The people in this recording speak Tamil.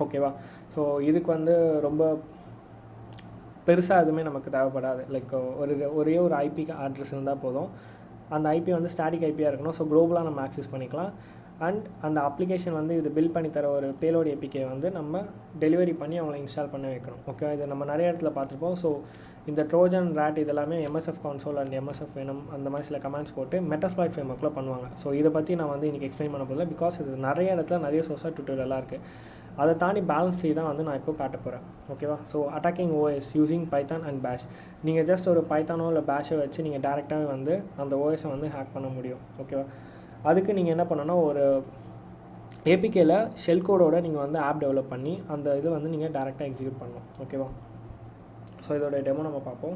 ஓகேவா. ஸோ இதுக்கு வந்து ரொம்ப பெருசாக எதுவுமே நமக்கு தேவைப்படாது. லைக் ஒரே ஒரு ஐபி அட்ரஸ் இருந்தால் போதும். அந்த ஐபி வந்து ஸ்டாட்டிக் ஐபியாக இருக்கணும். ஸோ குளோபலாக நம்ம ஆக்சஸ் பண்ணிக்கலாம். அண்ட் அந்த அப்ளிகேஷன் வந்து இது பில்ட் பண்ணி தர ஒரு பேலோட் ஏபிகே வந்து நம்ம டெலிவரி பண்ணி அவங்கள இன்ஸ்டால் பண்ண வைக்கணும். ஓகே, இது நம்ம நிறைய இடத்துல பார்த்துருப்போம். ஸோ இந்த ட்ரோஜன் ராட் இதெல்லாமே எம்எஸ்எஃப் கான்சோல் அண்ட் எம்எஸ்எஃப் வேணும் அந்த மாதிரி சில கமெண்ட்ஸ் போட்டு மெட்டாஸ்ப்ளாய்ட் ஃப்ரேம்வொர்க்கில் பண்ணுவாங்க. ஸோ இதை பற்றி நான் வந்து இன்றைக்கி எக்ஸ்பிளைன் பண்ண போதில்லை. பிகாஸ் இது நிறைய இடத்துல நிறைய சோர்ஸாக ட்யூட்டோரியலாக இருக்குது. அதை தாண்டி பேலன்ஸ் ட்ரீ தான் வந்து நான் இப்போ காட்ட போகிறேன். ஓகேவா. So attacking OS using Python and பேஷ். நீங்கள் ஜஸ்ட் ஒரு பைத்தானோ இல்லை பேஷை வச்சு நீங்கள் டேரெக்டாகவே வந்து அந்த ஓஎஸை வந்து ஹேக் பண்ண முடியும். ஓகேவா. அதுக்கு நீங்கள் என்ன பண்ணணும்னா ஒரு ஏபிகேல ஷெல் கோடோட நீங்கள் வந்து ஆப் டெவலப் பண்ணி அந்த இது வந்து நீங்கள் டேரெக்டாக எக்ஸிக்யூட் பண்ணணும். ஓகேவா. ஸோ இதோட டெமோ நம்ம பார்ப்போம்.